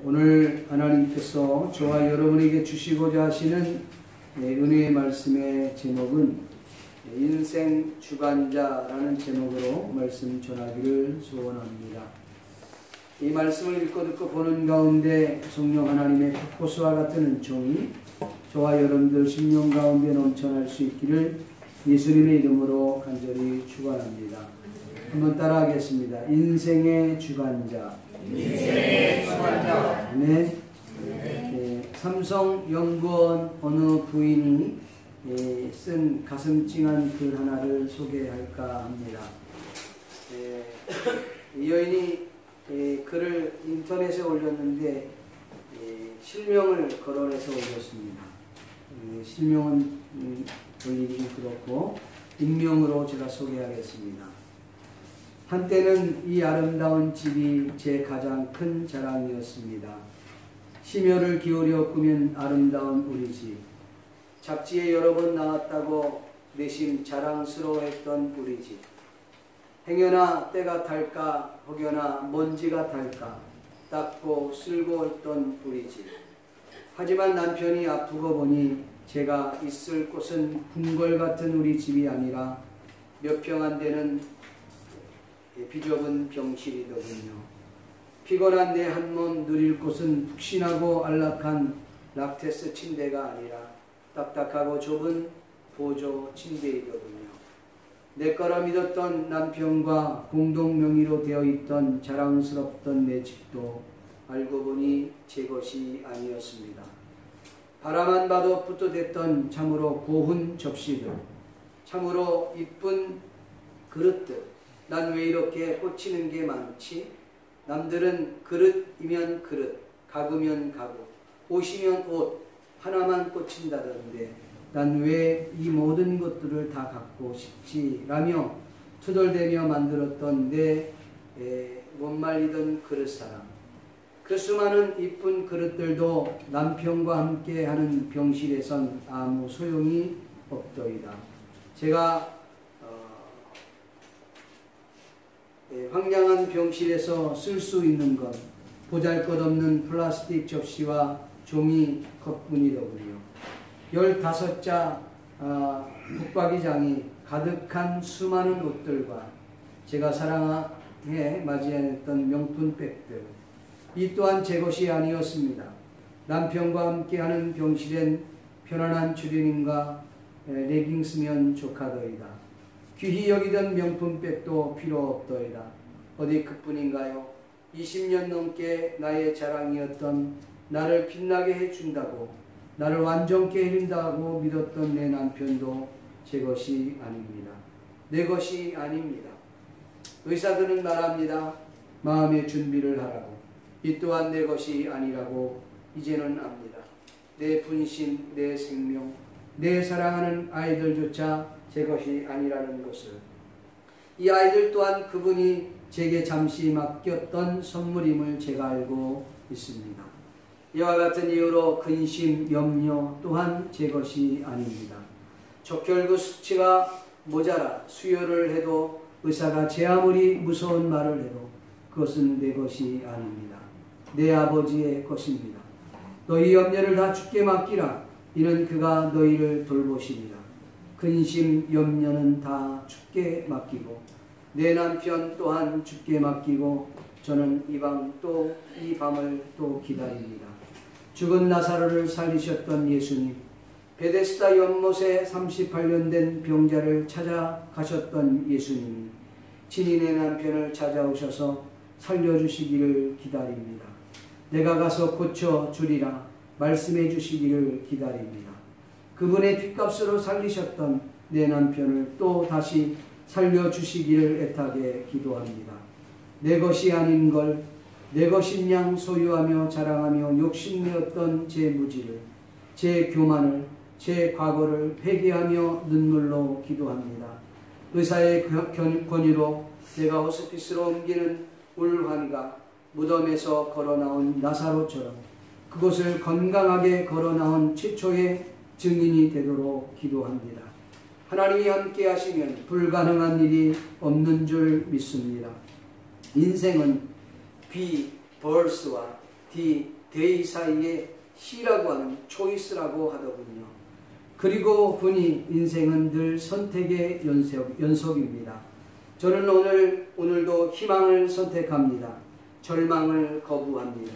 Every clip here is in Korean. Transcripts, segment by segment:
오늘 하나님께서 저와 여러분에게 주시고자 하시는 은혜의 말씀의 제목은 인생 주관자라는 제목으로 말씀 전하기를 소원합니다. 이 말씀을 읽고 듣고 보는 가운데 성령 하나님의 폭포수와 같은 은총이 저와 여러분들 심령 가운데 넘쳐날 수 있기를 예수님의 이름으로 간절히 축원합니다. 한번 따라하겠습니다. 인생의 주관자. 인생의 주관자. 아멘. 삼성연구원 어느 부인이 쓴 가슴 찡한 글 하나를 소개할까 합니다. 이 여인이 글을 인터넷에 올렸는데 실명을 거론해서 올렸습니다. 실명은 올리기 좀 그렇고 익명으로 제가 소개하겠습니다. 한때는 이 아름다운 집이 제 가장 큰 자랑이었습니다. 심혈을 기울여 꾸민 아름다운 우리 집. 잡지에 여러 번 나왔다고 내심 자랑스러워했던 우리 집. 행여나 때가 탈까 혹여나 먼지가 탈까 닦고 쓸고 했던 우리 집. 하지만 남편이 아프고 보니 제가 있을 곳은 궁궐 같은 우리 집이 아니라 몇 평 안 되는 비좁은 병실이더군요. 피곤한 내 한 몸 누릴 곳은 푹신하고 안락한 락테스 침대가 아니라 딱딱하고 좁은 보조 침대이더군요. 내 거라 믿었던 남편과 공동 명의로 되어 있던 자랑스럽던 내 집도 알고 보니 제 것이 아니었습니다. 바라만 봐도 뿌듯했던 참으로 고운 접시들, 참으로 이쁜 그릇들. 난 왜 이렇게 꽂히는 게 많지? 남들은 그릇이면 그릇, 가구면 가구, 옷이면 옷 하나만 꽂힌다던데 난 왜 이 모든 것들을 다 갖고 싶지? 라며 투덜대며 만들었던 내 못 말리던 그릇사랑. 그 수많은 이쁜 그릇들도 남편과 함께하는 병실에선 아무 소용이 없더이다. 제가 황량한 병실에서 쓸 수 있는 것, 보잘것없는 플라스틱 접시와 종이 컵뿐이더군요. 15자 붙박이장이 가득한 수많은 옷들과 제가 사랑해 맞이했던 명품백들, 이 또한 제 것이 아니었습니다. 남편과 함께하는 병실엔 편안한 추리닝과 레깅스면 족하더이다. 귀히 여기던 명품백도 필요 없더이다. 어디 그뿐인가요? 20년 넘게 나의 자랑이었던, 나를 빛나게 해준다고, 나를 완전케 해준다고 믿었던 내 남편도 제 것이 아닙니다. 내 것이 아닙니다. 의사들은 말합니다. 마음의 준비를 하라고. 이 또한 내 것이 아니라고 이제는 압니다. 내 분신, 내 생명, 내 사랑하는 아이들조차 제 것이 아니라는 것을. 이 아이들 또한 그분이 제게 잠시 맡겼던 선물임을 제가 알고 있습니다. 이와 같은 이유로 근심, 염려 또한 제 것이 아닙니다. 적혈구 수치가 모자라 수혈을 해도 의사가 제 아무리 무서운 말을 해도 그것은 내 것이 아닙니다. 내 아버지의 것입니다. 너희 염려를 다 주께 맡기라. 이는 그가 너희를 돌보시리라. 근심, 염려는 다 주께 맡기고 내 남편 또한 주께 맡기고 저는 이방 또 이 밤을 또 기다립니다. 죽은 나사로를 살리셨던 예수님, 베데스다 연못에 38년 된 병자를 찾아가셨던 예수님이 친히 내 남편을 찾아오셔서 살려주시기를 기다립니다. 내가 가서 고쳐주리라 말씀해 주시기를 기다립니다. 그분의 핏값으로 살리셨던 내 남편을 또 다시 살려주시기를 애타게 기도합니다. 내 것이 아닌 걸 내 것인 양 소유하며 자랑하며 욕심내었던 제 무지를, 제 교만을, 제 과거를 회개하며 눈물로 기도합니다. 의사의 권유로 내가 호스피스로 옮기는 울환이가 무덤에서 걸어나온 나사로처럼 그곳을 건강하게 걸어나온 최초의 증인이 되도록 기도합니다. 하나님이 함께 하시면 불가능한 일이 없는 줄 믿습니다. 인생은 비, 벌스와 데이 사이에 C라고 하는 초이스라고 하더군요. 그리고 보니 인생은 늘 선택의 연속입니다. 저는 오늘도 희망을 선택합니다. 절망을 거부합니다.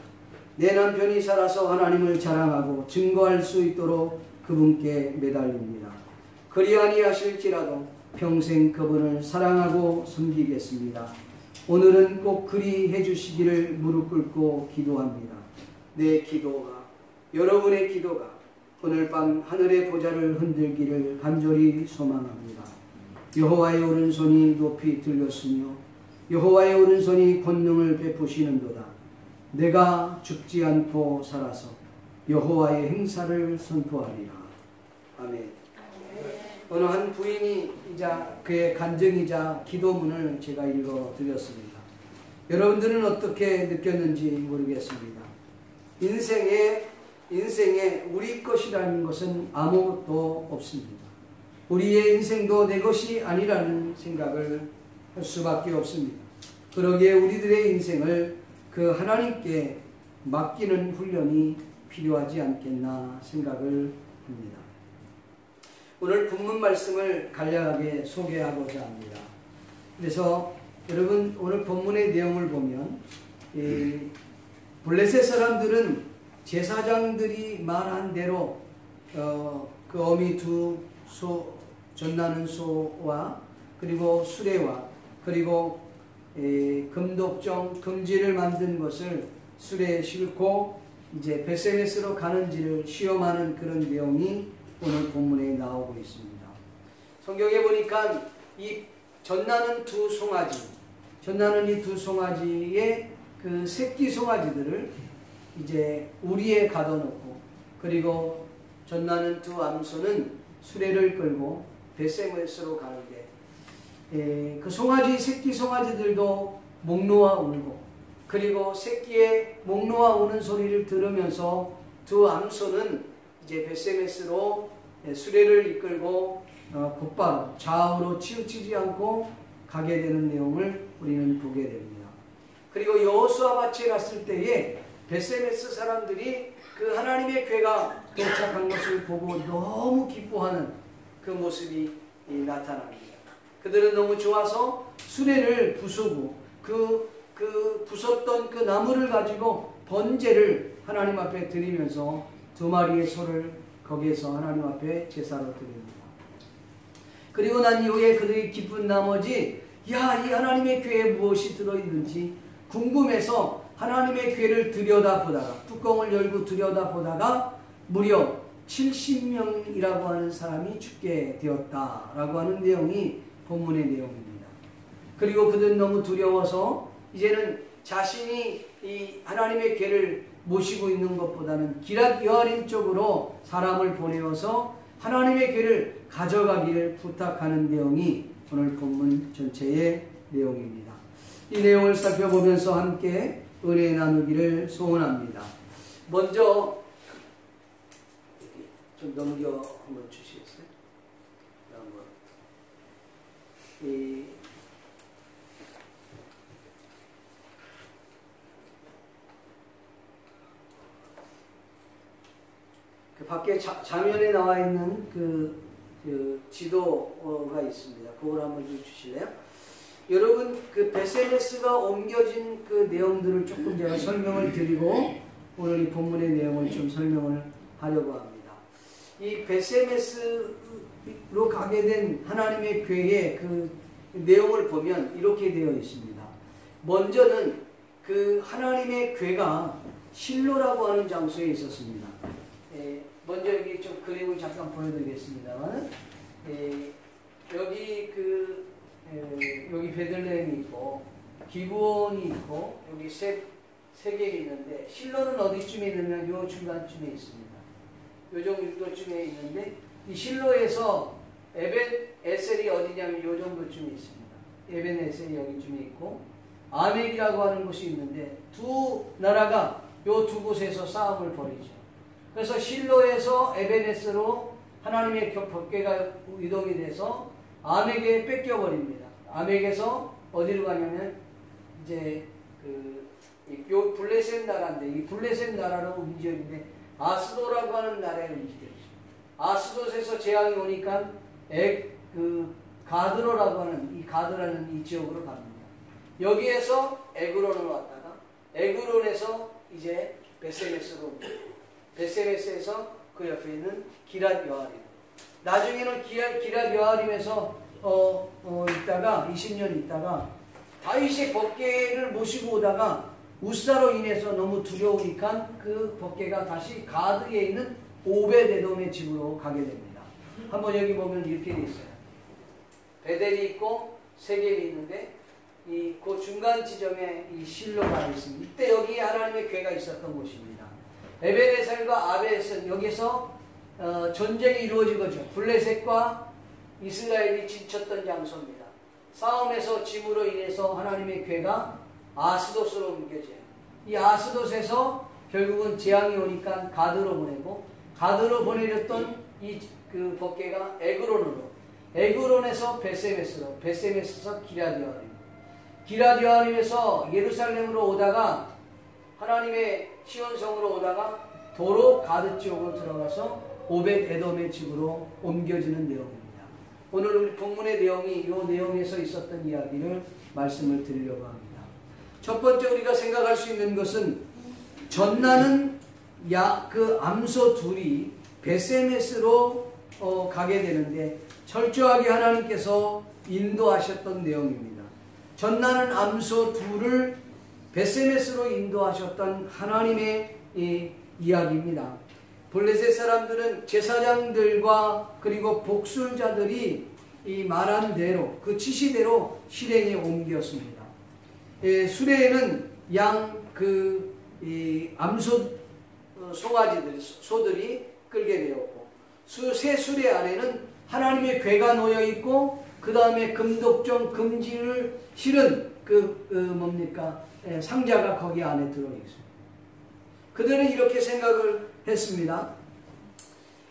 내 남편이 살아서 하나님을 자랑하고 증거할 수 있도록 그분께 매달립니다. 그리 아니하실지라도 평생 그분을 사랑하고 섬기겠습니다. 오늘은 꼭 그리 해주시기를 무릎 꿇고 기도합니다. 내 기도가, 여러분의 기도가 오늘 밤 하늘의 보좌를 흔들기를 간절히 소망합니다. 여호와의 오른손이 높이 들렸으며 여호와의 오른손이 권능을 베푸시는도다. 내가 죽지 않고 살아서 여호와의 행사를 선포하리라. 아멘. 어느 한 부인이자 그의 간증이자 기도문을 제가 읽어드렸습니다. 여러분들은 어떻게 느꼈는지 모르겠습니다. 인생에 우리 것이라는 것은 아무것도 없습니다. 우리의 인생도 내 것이 아니라는 생각을 할 수밖에 없습니다. 그러기에 우리들의 인생을 그 하나님께 맡기는 훈련이 필요하지 않겠나 생각을 합니다. 오늘 본문 말씀을 간략하게 소개하고자 합니다. 그래서 여러분 오늘 본문의 내용을 보면 블레셋 사람들은 제사장들이 말한 대로 그 어미 두 소, 전나는 소와 그리고 수레와 그리고 금독정 금지를 만든 것을 수레에 싣고 이제 베세메스로 가는지를 시험하는 그런 내용이 오늘 본문에 나오고 있습니다. 성경에 보니까 이 전나는 두 송아지, 전나는 이 두 송아지의 그 새끼 송아지들을 이제 우리에 가둬놓고 그리고 전나는 두 암소는 수레를 끌고 베세메스로 가는데 그 송아지 새끼 송아지들도 목 놓아 울고 그리고 새끼의 목 놓아 우는 소리를 들으면서 두 암소는 이제 베세메스로 수레를 이끌고 곧바로 좌우로 치우치지 않고 가게 되는 내용을 우리는 보게 됩니다. 그리고 여호수아 밭에 갔을 때에 베세메스 사람들이 그 하나님의 궤가 도착한 것을 보고 너무 기뻐하는 그 모습이 나타납니다. 그들은 너무 좋아서 수레를 부수고 그 부쉈던 그 나무를 가지고 번제를 하나님 앞에 드리면서 두 마리의 소를 거기에서 하나님 앞에 제사로 드립니다. 그리고 난 이후에 그들이 기쁜 나머지 이 하나님의 궤에 무엇이 들어있는지 궁금해서 하나님의 궤를 들여다보다가 뚜껑을 열고 들여다보다가 무려 70명이라고 하는 사람이 죽게 되었다라고 하는 내용이 본문의 내용입니다. 그리고 그들은 너무 두려워서 이제는 자신이 이 하나님의 궤를 모시고 있는 것보다는 기럇 여아림 쪽으로 사람을 보내어서 하나님의 궤를 가져가기를 부탁하는 내용이 오늘 본문 전체의 내용입니다. 이 내용을 살펴보면서 함께 은혜 나누기를 소원합니다. 먼저 좀 넘겨 한번 주시겠어요? 그 밖에 좌면에 나와 있는 그 지도가 있습니다. 그걸 한번 좀 주실래요? 여러분 그 베세메스가 옮겨진 그 내용들을 조금 제가 설명을 드리고 오늘 이 본문의 내용을 좀 설명을 하려고 합니다. 이 베세메스로 가게 된 하나님의 궤의 그 내용을 보면 이렇게 되어 있습니다. 먼저는 그 하나님의 궤가 실로라고 하는 장소에 있었습니다. 먼저 여기 좀 그림을 잠깐 보여드리겠습니다만 여기 여기 베들레헴이 있고 기브온이 있고 여기 세 개가 있는데 실로는 어디쯤에 있느냐 요 중간쯤에 있습니다. 요 정도쯤에 있는데 이 실로에서 에벤 에셀이 어디냐면 요 정도쯤에 있습니다. 에벤 에셀이 여기쯤에 있고 아멕이라고 하는 곳이 있는데 두 나라가 요 두 곳에서 싸움을 벌이죠. 그래서 실로에서 에베네스로 하나님의 법궤가 이동이 돼서 아멕에 뺏겨버립니다. 아멕에서 어디로 가냐면 이제 요 블레셋 나라인데 이 블레셋 나라로 움직였는데 아스도라고 하는 나라에 움직였어요. 아스돗에서 재앙이 오니까 가드로라고 하는 이 가드라는 이 지역으로 갑니다. 여기에서 에그론을 왔다가 에그론에서 이제 베세메스로 옵니다. 베세메스에서 그 옆에 있는 기랏 여아림. 나중에는 기랏 여아림에서 있다가 20년 있다가 다윗이 법궤를 모시고 오다가 우사로 인해서 너무 두려우니까 그 법궤가 다시 가드에 있는 오벳에돔의 집으로 가게 됩니다. 한번 여기 보면 이렇게 돼 있어요. 베델이 있고 세겜이 있는데 그 중간 지점에 이 실로가 있습니다. 이때 여기 하나님의 궤가 있었던 곳입니다. 에베네셀과 아베셀 여기서 전쟁이 이루어진 거죠. 블레셋과 이스라엘이 지쳤던 장소입니다. 싸움에서 짐으로 인해서 하나님의 궤가 아스돗으로 옮겨져요. 이 아스돗에서 결국은 재앙이 오니까 가드로 보내고 가드로 보내렸던 그 법궤가 에그론으로 에그론에서 베세메스로 베세메스에서 기랏여아림 기랏여아림에서 예루살렘으로 오다가 하나님의 시온성으로 오다가 도로 가드 지역으로 들어가서 오벳에돔의 집으로 옮겨지는 내용입니다. 오늘 우리 본문의 내용이 이 내용에서 있었던 이야기를 말씀을 드리려고 합니다. 첫 번째 우리가 생각할 수 있는 것은 전나는 그 암소 둘이 베세메스로 가게 되는데 철저하게 하나님께서 인도하셨던 내용입니다. 전나는 암소 둘을 베세메스로 인도하셨던 하나님의 이야기입니다. 블레셋 사람들은 제사장들과 그리고 복술자들이 이 말한 대로 그 지시대로 실행에 옮겼습니다. 수레에는 암소 소들이 끌게 되었고 새 수레 안에는 하나님의 궤가 놓여 있고 그 다음에 금독정 금지를 실은 상자가 거기 안에 들어 있습니다. 그들은 이렇게 생각을 했습니다.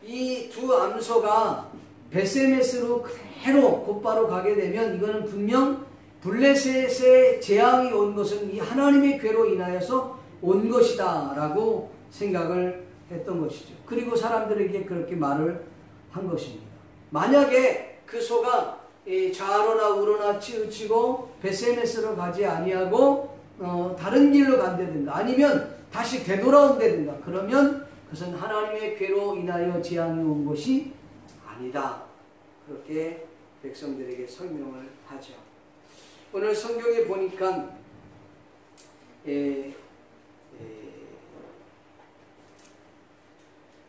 이 두 암소가 베세메스로 그대로 곧바로 가게 되면 이거는 분명 블레셋의 재앙이 온 것은 이 하나님의 궤로 인하여서 온 것이다 라고 생각을 했던 것이죠. 그리고 사람들에게 그렇게 말을 한 것입니다. 만약에 그 소가 좌로나 우로나 치우치고 베세메스로 가지 아니하고 다른 길로 간다든가 아니면 다시 되돌아온다든가 그러면 그것은 하나님의 궤로 인하여 재앙이 온 것이 아니다. 그렇게 백성들에게 설명을 하죠. 오늘 성경에 보니까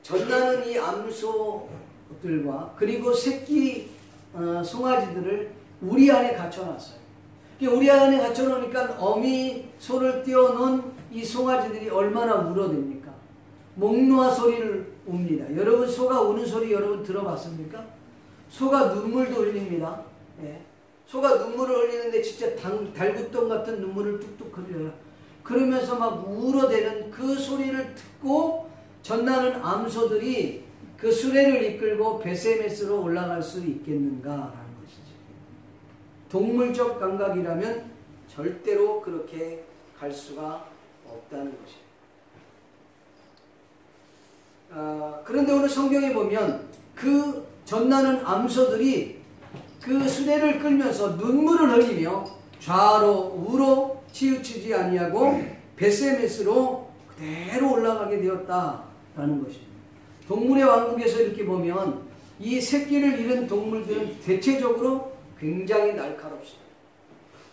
전나는 이 암소들과 그리고 새끼 송아지들을 우리 안에 갖춰놨어요. 우리 안에 갖춰놓으니까 어미 소를 띄워놓은 이 송아지들이 얼마나 울어댑니까? 목 놓아 소리를 웁니다. 여러분 소가 우는 소리 여러분 들어봤습니까? 소가 눈물도 흘립니다. 소가 눈물을 흘리는데 진짜 달구똥 같은 눈물을 뚝뚝 흘려요. 그러면서 막 울어대는 그 소리를 듣고 전나는 암소들이 그 수레를 이끌고 베세메스로 올라갈 수 있겠는가라는 것이죠. 동물적 감각이라면 절대로 그렇게 갈 수가 없다는 것이에요. 그런데 오늘 성경에 보면 그 전나는 암소들이 그 수레를 끌면서 눈물을 흘리며 좌로 우로 치우치지 아니하고 베세메스로 그대로 올라가게 되었다라는 것입니다. 동물의 왕국에서 이렇게 보면 이 새끼를 잃은 동물들은 대체적으로 굉장히 날카롭습니다.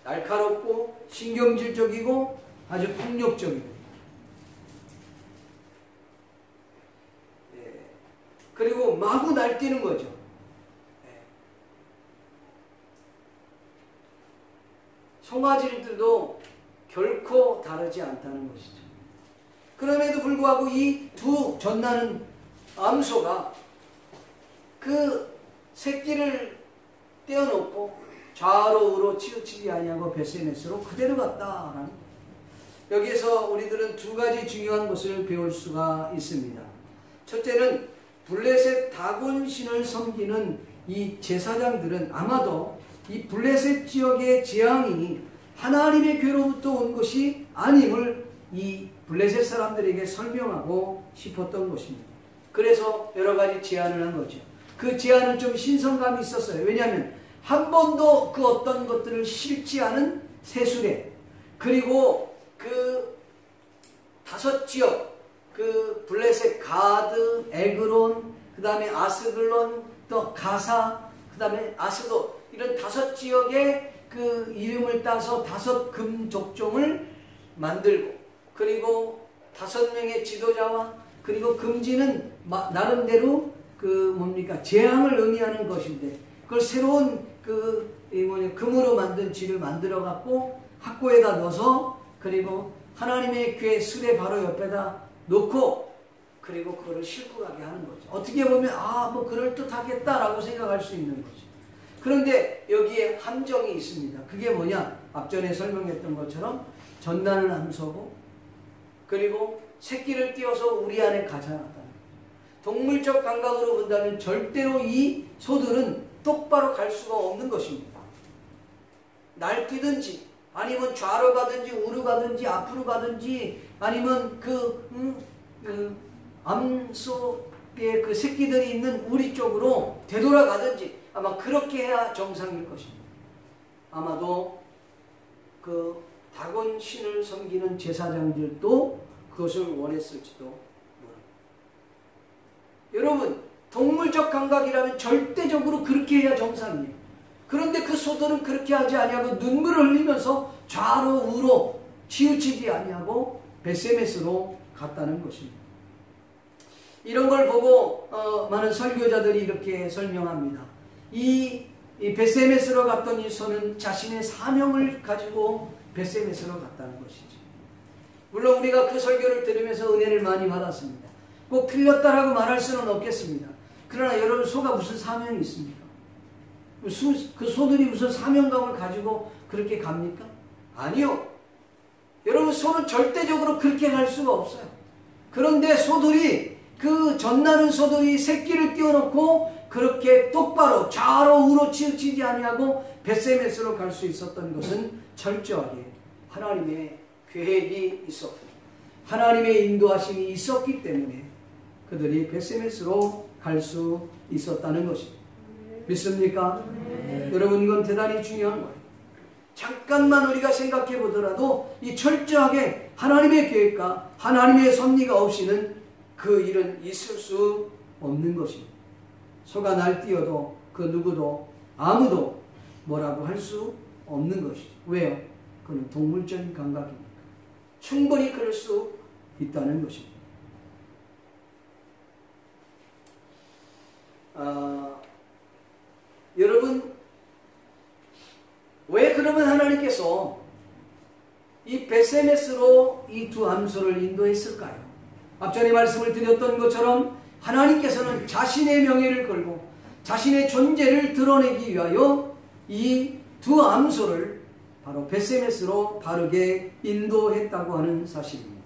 날카롭고 신경질적이고 아주 폭력적이고 그리고 마구 날뛰는 거죠. 송아지들도 결코 다르지 않다는 것이죠. 그럼에도 불구하고 이 두 전나는 암소가 그 새끼를 떼어놓고 좌로 우로 치우치지 아니하고 베세메스로 그대로 갔다라는 여기에서 우리들은 두 가지 중요한 것을 배울 수가 있습니다. 첫째는 블레셋 다곤 신을 섬기는 이 제사장들은 아마도 이 블레셋 지역의 재앙이 하나님의 궤로부터 온 것이 아님을 이 블레셋 사람들에게 설명하고 싶었던 것입니다. 그래서 여러 가지 제안을 한 거죠. 그 제안은 좀 신선감이 있었어요. 왜냐하면 한 번도 그 어떤 것들을 싫지 않은 세수레, 그리고 그 5지역, 그 블레셋, 가드, 에그론, 그 다음에 아스글론, 또 가사, 그 다음에 아스도, 이런 5지역의 그 이름을 따서 5금 족종을 만들고, 그리고 5명의 지도자와, 그리고 금지는 나름대로 그 뭡니까, 재앙을 의미하는 것인데, 그걸 새로운 금으로 만든 쥐를 만들어 갖고 학고에다 넣어서, 그리고 하나님의 궤 수레 바로 옆에다 놓고, 그리고 그거를 싣고 가게 하는 거죠. 어떻게 보면 뭐 그럴듯하겠다라고 생각할 수 있는 거죠. 그런데 여기에 함정이 있습니다. 그게 뭐냐? 앞전에 설명했던 것처럼 전나는 암소고, 그리고 새끼를 띄워서 우리 안에 가져놨다는 거죠. 동물적 감각으로 본다면 절대로 이 소들은 똑바로 갈 수가 없는 것입니다. 날뛰든지, 아니면 좌로 가든지 우로 가든지 앞으로 가든지, 아니면 암소의 그 새끼들이 있는 우리 쪽으로 되돌아가든지, 아마 그렇게 해야 정상일 것입니다. 아마도 그 다곤 신을 섬기는 제사장들도 그것을 원했을지도 모릅니다. 여러분, 동물적 감각이라면 절대적으로 그렇게 해야 정상이에요. 그런데 그 소들은 그렇게 하지 아니하고 눈물을 흘리면서 좌로 우로 치우치지 아니하고 벳세메스로 갔다는 것입니다. 이런 걸 보고 많은 설교자들이 이렇게 설명합니다. 이 벳세메스로 갔던 이 소는 자신의 사명을 가지고 벳세메스로 갔다는 것이죠. 물론 우리가 그 설교를 들으면서 은혜를 많이 받았습니다. 꼭 틀렸다라고 말할 수는 없겠습니다. 그러나 여러분, 소가 무슨 사명이 있습니까? 그 소들이 무슨 사명감을 가지고 그렇게 갑니까? 아니요. 여러분, 소는 절대적으로 그렇게 갈 수가 없어요. 그런데 소들이, 그 전나는 소들이 새끼를 띄워놓고 그렇게 똑바로 좌로 우로 치우치지 아니하고 벳세메스로 갈 수 있었던 것은 철저하게 하나님의 계획이 있었고 하나님의 인도하심이 있었기 때문에 그들이 벳세메스로 갈 수 있었다는 것입니다. 믿습니까? 네. 여러분, 이건 대단히 중요한 거예요. 잠깐만 우리가 생각해 보더라도 이 철저하게 하나님의 계획과 하나님의 섭리가 없이는 그 일은 있을 수 없는 것입니다. 소가 날뛰어도 그 누구도 아무도 뭐라고 할 수 없는 것이죠. 왜요? 그는 동물적인 감각이니까. 충분히 그럴 수 있다는 것입니다. 여러분, 왜 그러면 하나님께서 이 벳세메스로 이 두 암소를 인도했을까요? 앞전에 말씀을 드렸던 것처럼 하나님께서는 자신의 명예를 걸고 자신의 존재를 드러내기 위하여 이 두 암소를 바로 벳세메스로 바르게 인도했다고 하는 사실입니다.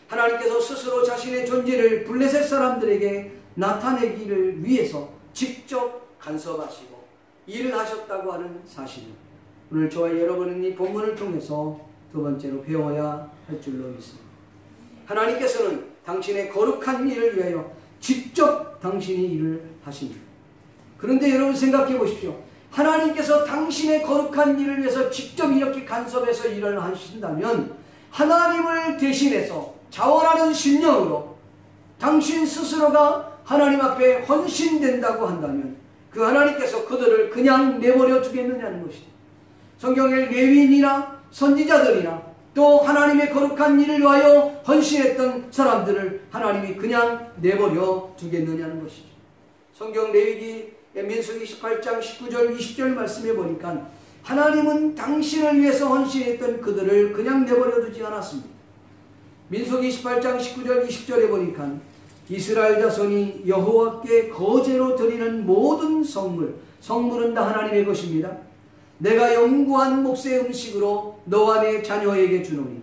하나님께서 스스로 자신의 존재를 블레셋 사람들에게 나타내기를 위해서 직접 간섭하시고 일을 하셨다고 하는 사실입니다. 오늘 저와 여러분은 이 본문을 통해서 두 번째로 배워야 할 줄로 믿습니다. 하나님께서는 당신의 거룩한 일을 위하여 직접 당신이 일을 하십니다. 그런데 여러분, 생각해 보십시오. 하나님께서 당신의 거룩한 일을 위해서 직접 이렇게 간섭해서 일을 하신다면, 하나님을 대신해서 자원하는 심령으로 당신 스스로가 하나님 앞에 헌신된다고 한다면 그 하나님께서 그들을 그냥 내버려 두겠느냐는 것이죠. 성경의 레위인이나 선지자들이나 또 하나님의 거룩한 일을 위하여 헌신했던 사람들을 하나님이 그냥 내버려 두겠느냐는 것이죠. 성경 레위기 민수기 18장 19절 20절 말씀해 보니까 하나님은 당신을 위해서 헌신했던 그들을 그냥 내버려 두지 않았습니다. 민수기 18장 19절 20절에 보니까 이스라엘 자손이 여호와께 거제로 드리는 모든 성물은 다 하나님의 것입니다. 내가 영구한 몫의 음식으로 너와 내 자녀에게 주노니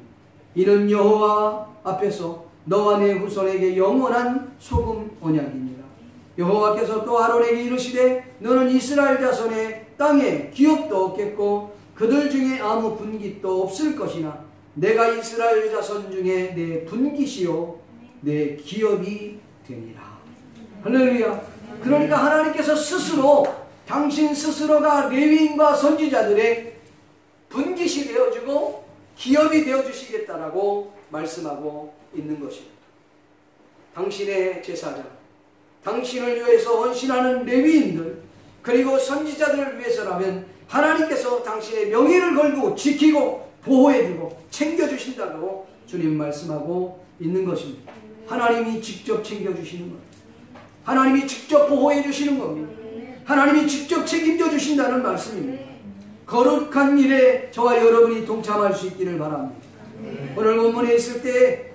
이는 여호와 앞에서 너와 내 후손에게 영원한 소금 언약이니라. 여호와께서 또 아론에게 이르시되 너는 이스라엘 자손의 땅에 기업도 없겠고 그들 중에 아무 분깃도 없을 것이나 내가 이스라엘 자손 중에 내 분깃이요 내 기업이 되니라. 할렐루야. 그러니까 하나님께서 스스로 당신 스스로가 레위인과 선지자들의 분깃이 되어주고 기업이 되어주시겠다라고 말씀하고 있는 것입니다. 당신의 제사장, 당신을 위해서 헌신하는 레위인들, 그리고 선지자들을 위해서라면 하나님께서 당신의 명예를 걸고 지키고 보호해주고 챙겨주신다고 주님 말씀하고 있는 것입니다. 하나님이 직접 챙겨주시는 것, 하나님이 직접 보호해주시는 겁니다. 하나님이 직접 책임져 주신다는 말씀입니다. 거룩한 일에 저와 여러분이 동참할 수 있기를 바랍니다. 오늘 본문에 있을 때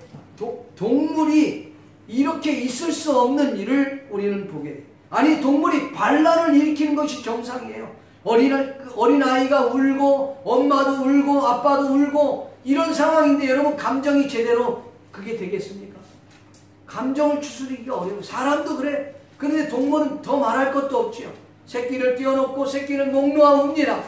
동물이 이렇게 있을 수 없는 일을 우리는 보게 돼요. 아니, 동물이 반란을 일으키는 것이 정상이에요. 어린아이가 울고 엄마도 울고 아빠도 울고 이런 상황인데 여러분 감정이 제대로 그게 되겠습니까? 감정을 추스리기가 어려워요. 사람도 그래. 그런데 동물은 더 말할 것도 없지요. 새끼를 띄워놓고 새끼는 목 놓아 웁니다.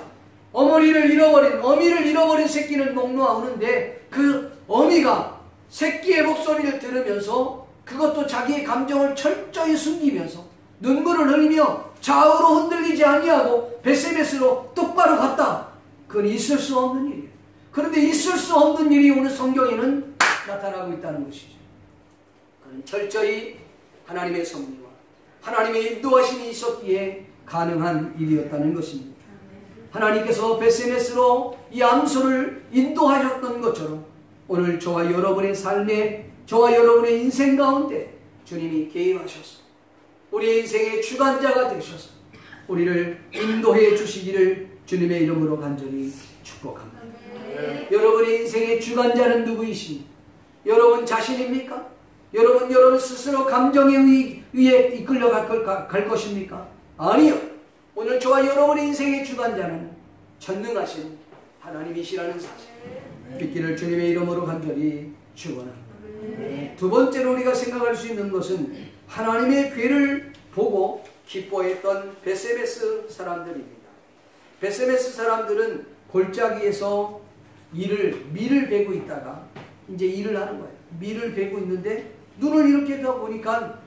어미를 잃어버린 새끼는 목 놓아 우는데 그 어미가 새끼의 목소리를 들으면서 그것도 자기의 감정을 철저히 숨기면서 눈물을 흘리며 좌우로 흔들리지 아니하고 베세베스로 똑바로 갔다. 그건 있을 수 없는 일이에요. 그런데 있을 수 없는 일이 오늘 성경에는 나타나고 있다는 것이죠. 그건 철저히 하나님의 섭리와 하나님의 인도하심이 있었기에 가능한 일이었다는 것입니다. 하나님께서 베세메스로 이 암소를 인도하셨던 것처럼 오늘 저와 여러분의 삶에, 저와 여러분의 인생 가운데 주님이 개입하셔서 우리의 인생의 주관자가 되셔서 우리를 인도해 주시기를 주님의 이름으로 간절히 축복합니다. 여러분의 인생의 주관자는 누구이십니까? 여러분 자신입니까? 여러분 스스로 감정에 의해 이끌려 갈 것입니까? 아니요. 오늘 저와 여러분의 인생의 주관자는 전능하신 하나님이시라는 사실 믿기를 주님의 이름으로 간절히 축원합니다. 두 번째로 우리가 생각할 수 있는 것은 하나님의 괴를 보고 기뻐했던 베세메스 사람들입니다. 베세메스 사람들은 골짜기에서 밀을 베고 있다가 이제 일을 하는 거예요. 밀을 베고 있는데 눈을 이렇게 떠보니까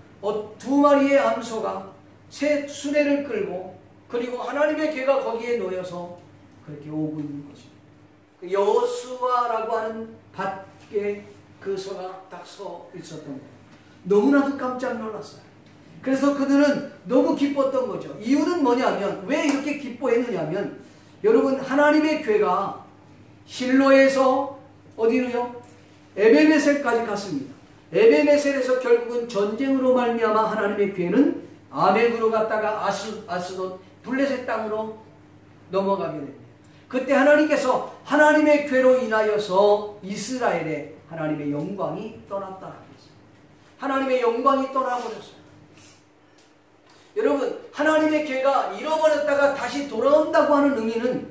두 마리의 암소가 새 수레를 끌고 그리고 하나님의 괴가 거기에 놓여서 그렇게 오고 있는 것입니다. 여호수아라고 하는 밭에 그 소가 딱 서 있었던 거예요. 너무나도 깜짝 놀랐어요. 그래서 그들은 너무 기뻤던 거죠. 이유는 뭐냐면, 왜 이렇게 기뻐했느냐면, 여러분 하나님의 괴가 실로에서 어디로요? 에베네셀까지 갔습니다. 에베네셀에서 결국은 전쟁으로 말미암아 하나님의 괴는 아벡으로 갔다가 아스돗 블레셋 땅으로 넘어가게 됩니다. 그때 하나님께서 하나님의 괴로 인하여서 이스라엘의 하나님의 영광이 떠났다라고 했어요. 하나님의 영광이 떠나버렸어요. 여러분, 하나님의 괴가 잃어버렸다가 다시 돌아온다고 하는 의미는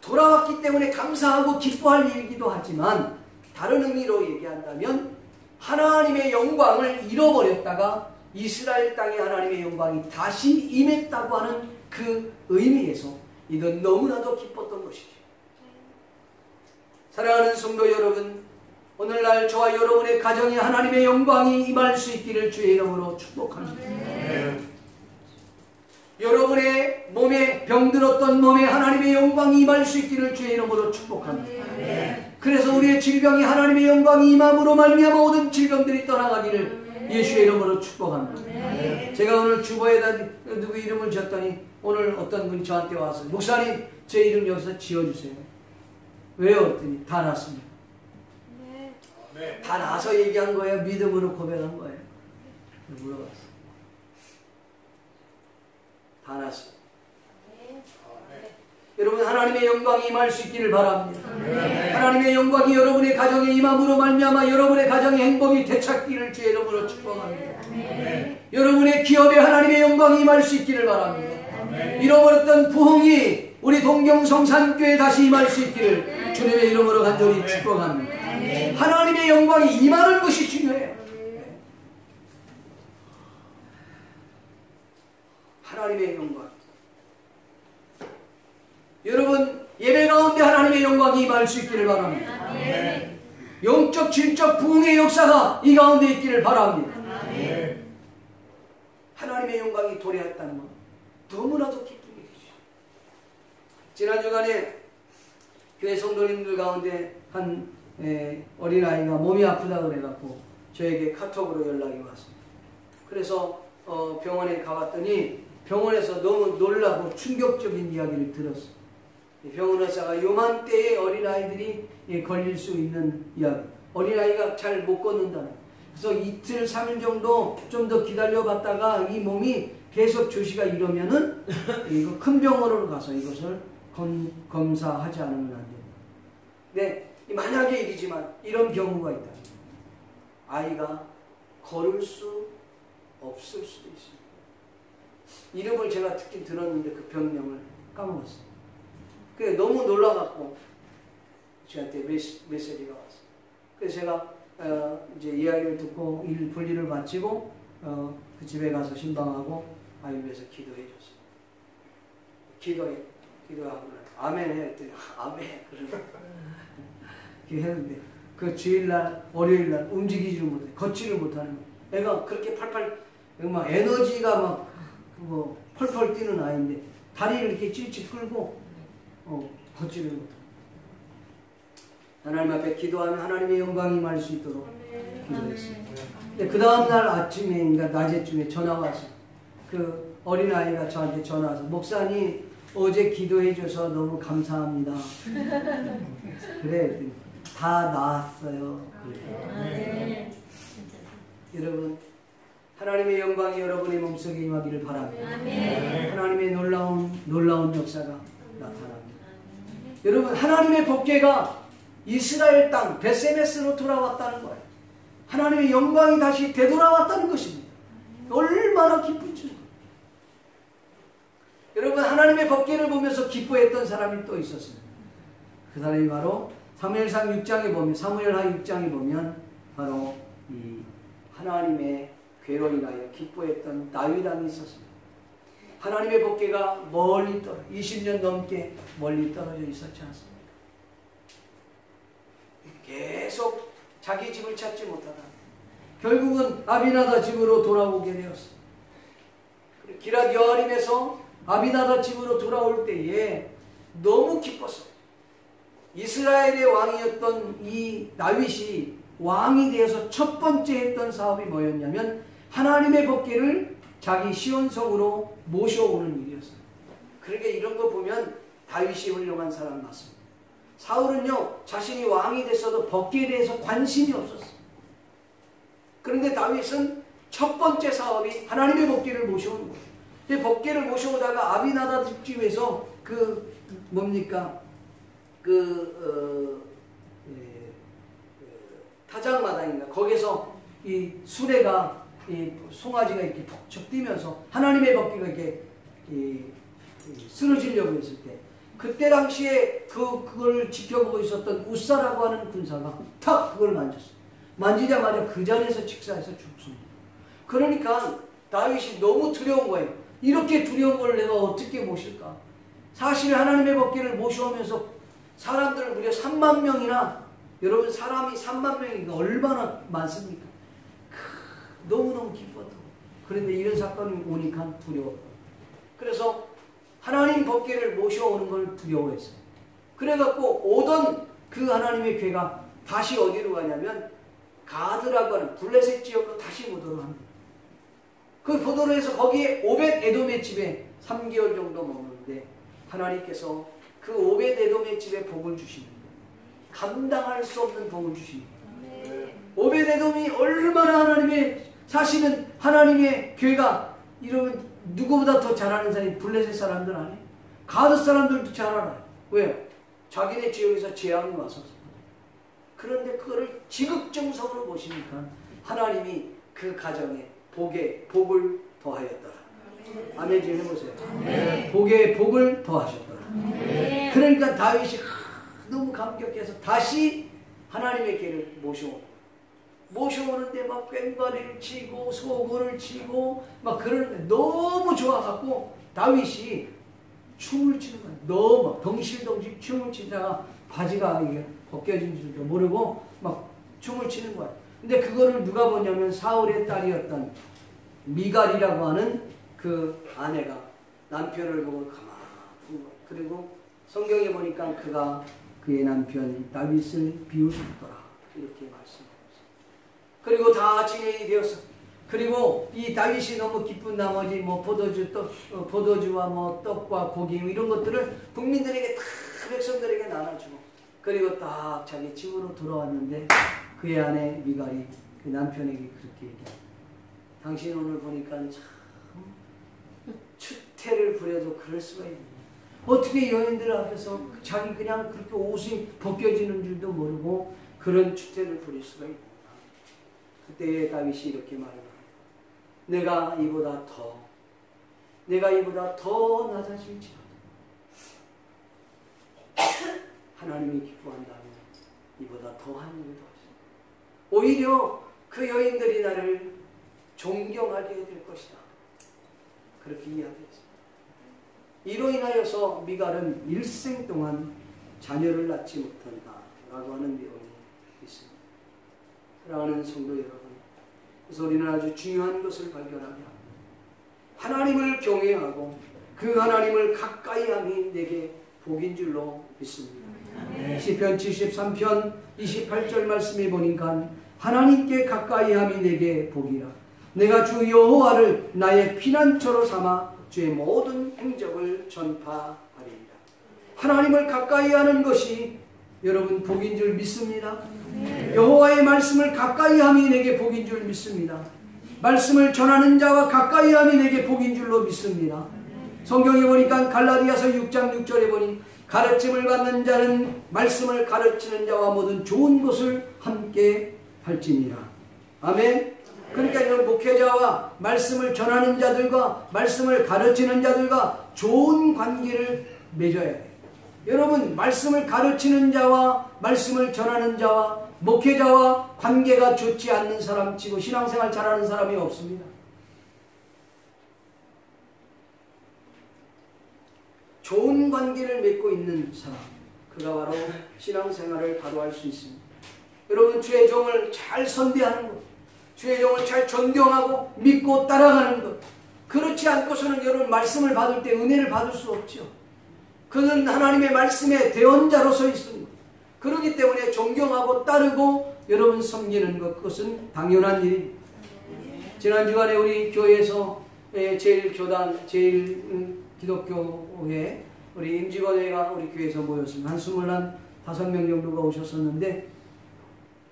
돌아왔기 때문에 감사하고 기뻐할 일이기도 하지만, 다른 의미로 얘기한다면 하나님의 영광을 잃어버렸다가 이스라엘 땅에 하나님의 영광이 다시 임했다고 하는 그 의미에서 이건 너무나도 기뻤던 것이죠. 사랑하는 성도 여러분, 오늘날 저와 여러분의 가정에 하나님의 영광이 임할 수 있기를 주의 이름으로 축복합니다. 여러분의 몸에 병들었던 몸에 하나님의 영광이 임할 수 있기를 주의 이름으로 축복합니다. 그래서 우리의 질병이 하나님의 영광이 임함으로 말미암아 모든 질병들이 떠나가기를 예수의 이름으로 축복합니다. 제가 오늘 주보에다 누구 이름을 지었더니 오늘 어떤 분이 저한테 와서, 목사님 제 이름 여기서 지어주세요. 왜요? 했더니 다 났습니다. 다 나서 얘기한 거예요? 믿음으로 고백한 거예요? 물어봤어요. 다 났어요. 여러분, 하나님의 영광이 임할 수 있기를 바랍니다. 하나님의 영광이 여러분의 가정에 임함으로 말미암아 여러분의 가정의 행복이 되찾기를 주의 이름으로 축복합니다. 여러분의 기업에 하나님의 영광이 임할 수 있기를 바랍니다. 잃어버렸던 부흥이 우리 동경성산교회에 다시 임할 수 있기를 주님의 이름으로 간절히 축복합니다. 하나님의 영광이 임하는 것이 중요해요. 하나님의 영광. 여러분, 예배 가운데 하나님의 영광이 임할 수 있기를 바랍니다. 영적 질적 부흥의 역사가 이 가운데 있기를 바랍니다. 하나님의 영광이 도래했다는 것 너무나도 기쁜 일이죠. 지난 주간에 교회 성도님들 가운데 한 어린아이가 몸이 아프다고 그래갖고 저에게 카톡으로 연락이 왔습니다. 그래서 병원에 가봤더니 병원에서 너무 놀라고 충격적인 이야기를 들었어요. 병원 의사가 요맘때에 어린아이들이 걸릴 수 있는 이야기. 어린아이가 잘 못 걷는다는. 그래서 이틀, 3일 정도 좀 더 기다려봤다가 이 몸이 계속 조시가 이러면은 이거 큰 병원으로 가서 이것을 검사하지 않으면 안 됩니다. 네, 만약에 일이지만 이런 경우가 있다. 아이가 걸을 수 없을 수도 있습니다. 이름을 제가 듣긴 들었는데 그 병명을 까먹었어요. 그래 너무 놀라갖고 저한테 메시지가 왔어요. 그래서 제가 이제 이야기를 듣고 일 분리를 마치고 그 집에 가서 신방하고 아이를 위해서 기도해 줬어요. 기도하고 아멘 했더니 아멘 그러고 이렇게 했는데 그 주일날 월요일날 움직이지를 못해 걷지를 못하는 거예요. 애가 그렇게 팔팔 막 에너지가 막 뭐 펄펄 뛰는 아이인데 다리를 이렇게 찔찔 끌고 걷지를 못합니다. 하나님 앞에 기도하면 하나님의 영광이 임할 수 있도록 기도했어요. 근데 그 다음날 아침에 낮에쯤에 전화가 왔어요. 그 어린아이가 저한테 전화 와서 목사님 어제 기도해 줘서 너무 감사합니다. 그래 다 나았어요. 여러분 하나님의 영광이 여러분의 몸속에 임하기를 바랍니다. 하나님의 놀라운 역사가 나타납니다. 여러분 하나님의 법궤가 이스라엘 땅 베세메스로 돌아왔다는 거예요. 하나님의 영광이 다시 되돌아왔다는 것입니다. 얼마나 기쁜지. 여러분 하나님의 법궤를 보면서 기뻐했던 사람이 또 있었습니다. 그 사람이 바로 사무엘상 6장에 보면 사무엘하 6장에 보면 바로 이 하나님의 괴로 인하여 기뻐했던 다윗 왕이 있었습니다. 하나님의 법궤가 멀리 20년 넘게 멀리 떨어져 있었지 않습니까? 계속 자기 집을 찾지 못하다 결국은 아비나다 집으로 돌아오게 되었습니다. 기럇 여아림에서 아비나다 집으로 돌아올 때에 너무 기뻤어요. 이스라엘의 왕이었던 이 다윗이 왕이 되어서 첫 번째 했던 사업이 뭐였냐면 하나님의 법궤를 자기 시온성으로 모셔오는 일이었어요. 그러니까 이런 거 보면 다윗이 훌륭한 사람 맞습니다. 사울은요 자신이 왕이 됐어도 법궤에 대해서 관심이 없었어요. 그런데 다윗은 첫 번째 사업이 하나님의 법궤를 모셔오는 거예요. 근데 법궤를 모셔오다가 아비나답 집에서 타작마당인가 거기서 이 수레가 이 송아지가 이렇게 푹쭉 뛰면서 하나님의 법궤가 이렇게 쓰러지려고 했을 때 그때 당시에 그걸 지켜보고 있었던 우사라고 하는 군사가 탁 그걸 만졌어요. 만지자마자 그 자리에서 직사해서 죽습니다. 그러니까 다윗이 너무 두려운 거예요. 이렇게 두려운 걸 내가 어떻게 모실까? 사실 하나님의 법궤를 모셔오면서 사람들 무려 3만 명이나 여러분 사람이 3만 명이니까 얼마나 많습니까? 너무너무 기뻤다고. 그런데 이런 사건이 오니까 두려웠다. 그래서 하나님 법궤를 모셔오는 걸 두려워했어요. 그래갖고 오던 그 하나님의 궤가 다시 어디로 가냐면 가드라고 하는 블레셋 지역으로 다시 오도록 합니다. 그 보도로해서 거기에 오벳 에돔의 집에 3개월 정도 머무는데 하나님께서 그 오벳 에돔의 집에 복을 주십니다. 감당할 수 없는 복을 주십니다. 오벳 에돔이 얼마나 하나님의 사실은 하나님의 궤가 이러면 누구보다 더 잘하는 사람이 블레셋 사람들 아니에요? 가드 사람들도 잘 알아요. 왜요? 자기네 지역에서 재앙이 와서. 그런데 그거를 지극정성으로 보시니까 하나님이 그 가정에 복을 더하였더라. 아멘 좀 해보세요. 복에 복을 더하셨더라. 그러니까 다윗이 너무 감격해서 다시 하나님의 궤를 모셔오는데 막 꽹과리를 치고 소고를 치고 막 그러는데 너무 좋아갖고 다윗이 춤을 추는 거예요. 너무 덩실덩실 춤을 치다가 바지가 이게 벗겨진 줄도 모르고 막 춤을 추는 거야. 근데 그거를 누가 보냐면 사울의 딸이었던 미갈이라고 하는 그 아내가 남편을 보고 가만히 본 거야. 그리고 성경에 보니까 그가 그의 남편 다윗을 비웃었더라 이렇게 말씀하셨어요. 그리고 다 진행이 되었어. 그리고 이 다윗이 너무 기쁜 나머지 뭐 포도주와 뭐 떡과 고기 이런 것들을 국민들에게 다 백성들에게 나눠주고, 그리고 딱 자기 집으로 돌아왔는데 그의 아내 미갈이 그 남편에게 그렇게 얘기합니다. 당신 오늘 보니까 참 추태를 부려도 그럴 수가 있네. 어떻게 여인들 앞에서 자기 그냥 그렇게 옷이 벗겨지는 줄도 모르고 그런 추태를 부릴 수가 있나. 그때 다윗이 이렇게 말합니다. 내가 이보다 더 낮아질지라도 하나님이 기뻐한다면 이보다 더한 일도 없어. 오히려 그 여인들이 나를 존경하게 될 것이다. 그렇게 이야기했습니다. 이로 인하여서 미갈은 일생 동안 자녀를 낳지 못한다라고 하는 내용이 있습니다. 사랑하는 성도 여러분, 그래서 우리는 아주 중요한 것을 발견하게 합니다. 하나님을 경외하고 그 하나님을 가까이함이 내게 복인 줄로 믿습니다. 시편 73편 28절 말씀에 보니까 하나님께 가까이함이 내게 복이라. 내가 주 여호와를 나의 피난처로 삼아 주의 모든 행적을 전파하리이다. 하나님을 가까이하는 것이 여러분 복인 줄 믿습니다. 여호와의 말씀을 가까이함이 내게 복인 줄 믿습니다. 말씀을 전하는 자와 가까이함이 내게 복인 줄로 믿습니다. 성경에 보니까 갈라디아서 6장 6절에 보니 가르침을 받는 자는 말씀을 가르치는 자와 모든 좋은 것을 함께 할지니라. 아멘. 그러니까 이런 목회자와 말씀을 전하는 자들과 말씀을 가르치는 자들과 좋은 관계를 맺어야 해요. 여러분, 말씀을 가르치는 자와 말씀을 전하는 자와 목회자와 관계가 좋지 않는 사람 치고 신앙생활 잘하는 사람이 없습니다. 좋은 관계를 맺고 있는 사람, 그가 바로 신앙생활을 바로 할 수 있습니다. 여러분, 주의 종을 잘 선대하는 것, 주의 종을 잘 존경하고 믿고 따라가는 것, 그렇지 않고서는 여러분 말씀을 받을 때 은혜를 받을 수 없죠. 그는 하나님의 말씀의 대언자로서 있습니다. 그렇기 때문에 존경하고 따르고 여러분 섬기는 것, 그것은 당연한 일입니다. 지난 주간에 우리 교회에서 제일 기독교회 우리 임직원회가 우리 교회에서 모였습니다. 한 25명 정도가 오셨었는데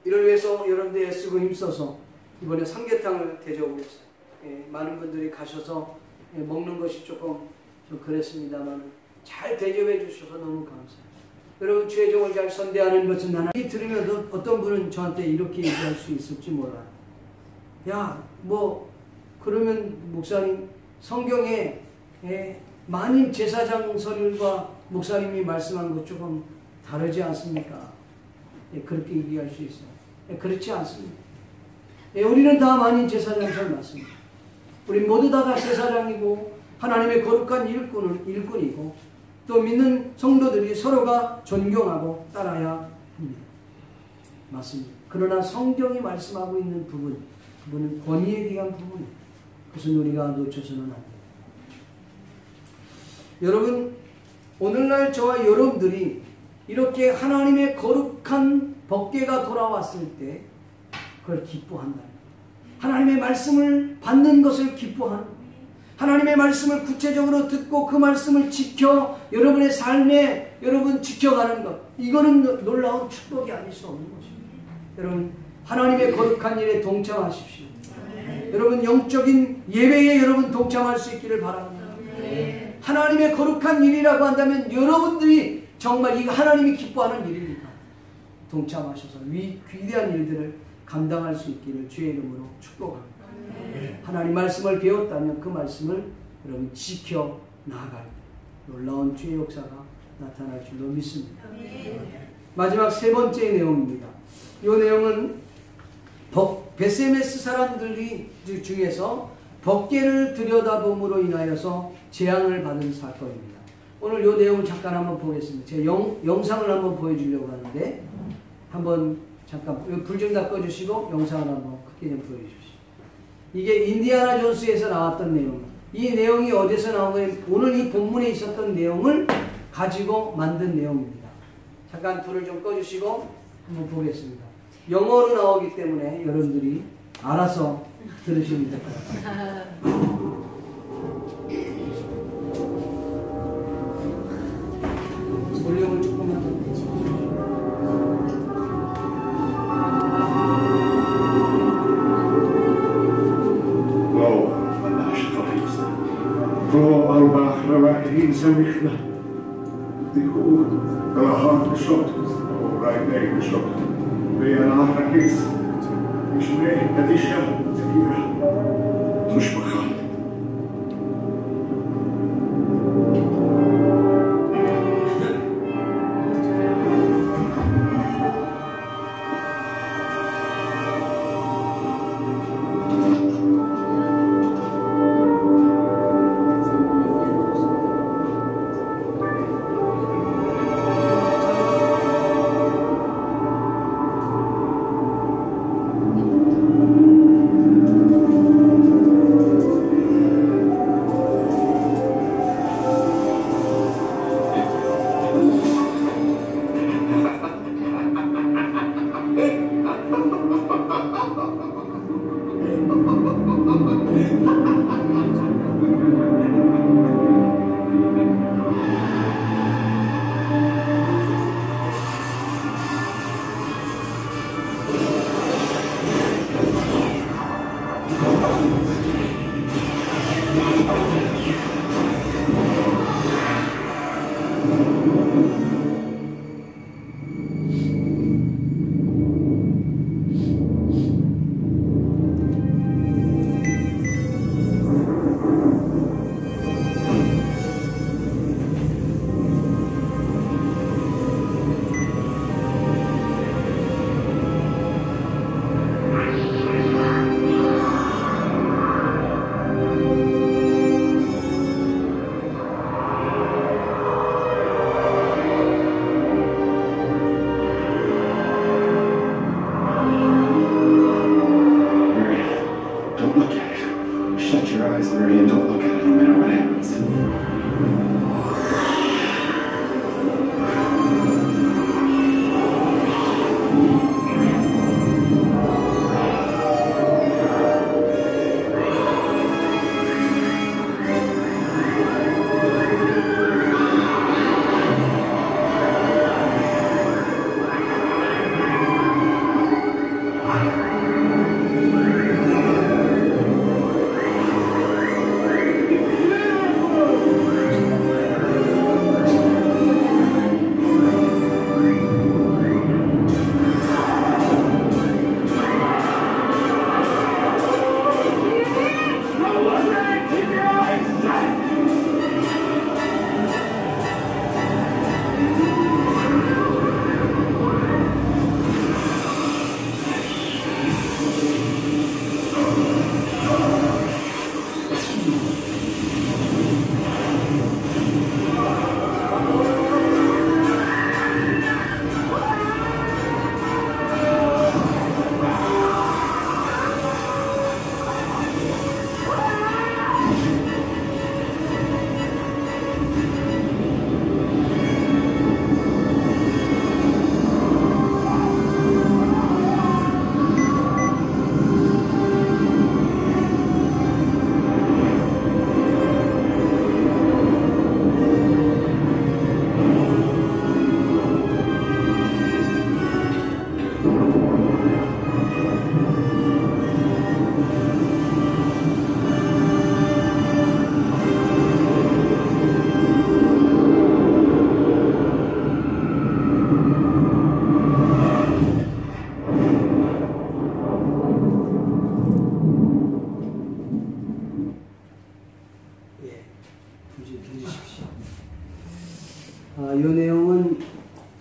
이를 위해서 여러분들 애쓰고 힘써서 이번에 삼계탕을 대접을 했어요. 많은 분들이 가셔서 먹는 것이 조금 좀 그랬습니다만 잘 대접해 주셔서 너무 감사해요. 여러분, 주의 종을 잘 선대하는 것은 하나님 들으면 어떤 분은 저한테 이렇게 얘기할 수 있을지 몰라요. 야, 뭐 그러면 목사님 성경에 만인 제사장설과 목사님이 말씀한 것 조금 다르지 않습니까? 그렇게 얘기할 수 있어요. 그렇지 않습니다. 우리는 다 만인 제사장설 맞습니다. 우리 모두 다 제사장이고 하나님의 거룩한 일꾼이고 또 믿는 성도들이 서로가 존경하고 따라야 합니다. 맞습니다. 그러나 성경이 말씀하고 있는 그분은 권위에 대한 부분입니다. 그것은 우리가 놓쳐서는 안 됩니다. 여러분, 오늘날 저와 여러분들이 이렇게 하나님의 거룩한 법궤가 돌아왔을 때 그걸 기뻐한다. 하나님의 말씀을 받는 것을 기뻐하는 거예요. 하나님의 말씀을 구체적으로 듣고 그 말씀을 지켜 여러분의 삶에 여러분 지켜가는 것, 이거는 놀라운 축복이 아닐 수 없는 것입니다. 여러분, 하나님의 거룩한 일에 동참하십시오. 여러분, 영적인 예배에 여러분 동참할 수 있기를 바랍니다. 하나님의 거룩한 일이라고 한다면 여러분들이 정말 이 하나님이 기뻐하는 일이니까 동참하셔서 위대한 일들을 감당할 수 있기를 주의 이름으로 축복합니다. 하나님 말씀을 배웠다면 그 말씀을 여러분 지켜 나아갈 놀라운 주의 역사가 나타날 줄로 믿습니다. 마지막 세 번째 내용입니다. 이 내용은 베세메스 사람들이 중에서 법궤를 들여다봄으로 인하여서 재앙을 받은 사건입니다. 오늘 요 내용을 잠깐 한번 보겠습니다. 제가 영상을 한번 보여주려고 하는데 한번 잠깐 불 좀 다 꺼주시고 영상을 한번 크게 좀 보여주십시오. 이게 인디아나 존스에서 나왔던 내용. 이 내용이 어디서 나온 거예요? 오늘 이 본문에 있었던 내용을 가지고 만든 내용입니다. 잠깐 불을 좀 꺼주시고 한번 보겠습니다. 영어로 나오기 때문에 여러분들이 알아서 들으시면 될 것 같아요. 볼륨을 조금만 더 Pro al-Bahrain Samikhna. Diku, Galahar Bishop, or right day Bishop. We are not Rakis. Ishmei, Kadisha, Tekira, Tushbakhan. 이 내용은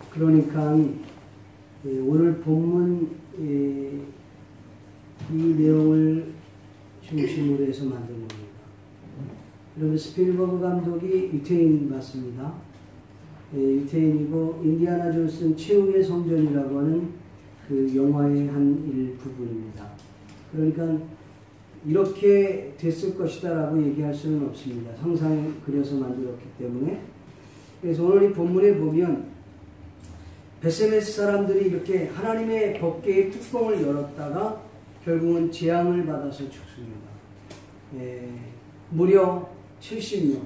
그러니까 오늘 본문 이 내용을 중심으로 해서 만든 겁니다. 여러분 스필버그 감독이 유태인 맞습니다. 유태인이고 인디아나 존슨 최후의 성전이라고 하는 그 영화의 한 일부분입니다. 그러니까 이렇게 됐을 것이다 라고 얘기할 수는 없습니다. 상상에 그려서 만들었기 때문에. 그래서 오늘 이 본문에 보면 베세메스 사람들이 이렇게 하나님의 법궤의 뚜껑을 열었다가 결국은 재앙을 받아서 죽습니다. 무려 70명.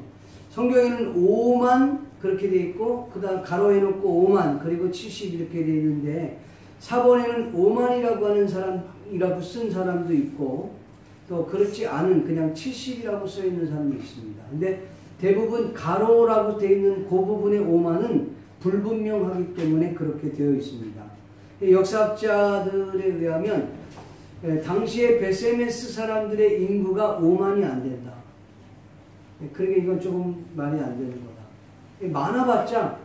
성경에는 5만 그렇게 돼 있고 그 다음 가로해놓고 5만 그리고 70 이렇게 돼 있는데 사본에는 5만이라고 하는 사람이라고 쓴 사람도 있고 또 그렇지 않은 그냥 70이라고 써 있는 사람도 있습니다. 근데 대부분 가로라고 되어 있는 그 부분의 5만은 불분명하기 때문에 그렇게 되어 있습니다. 역사학자들에 의하면 당시에 베세메스 사람들의 인구가 5만이 안 된다. 그러니까 이건 조금 말이 안 되는 거다. 많아봤자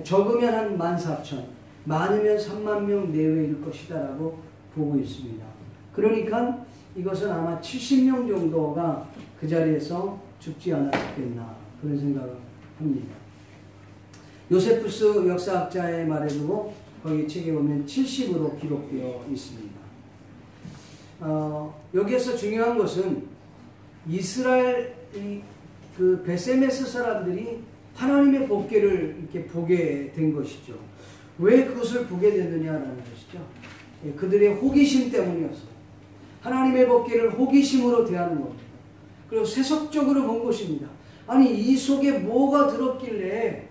적으면 한 14,000, 많으면 3만 명 내외일 것이다 라고 보고 있습니다. 그러니까 이것은 아마 70명 정도가 그 자리에서 죽지 않았겠나 그런 생각을 합니다. 요세푸스 역사학자의 말에도 거기 책에 보면 70으로 기록되어 있습니다. 여기에서 중요한 것은 이스라엘 그 베세메스 사람들이 하나님의 법궤를 이렇게 보게 된 것이죠. 왜 그것을 보게 됐느냐라는 것이죠. 그들의 호기심 때문이었어요. 하나님의 법궤를 호기심으로 대하는 겁니다. 그리고 세속적으로 본 것입니다. 아니 이 속에 뭐가 들었길래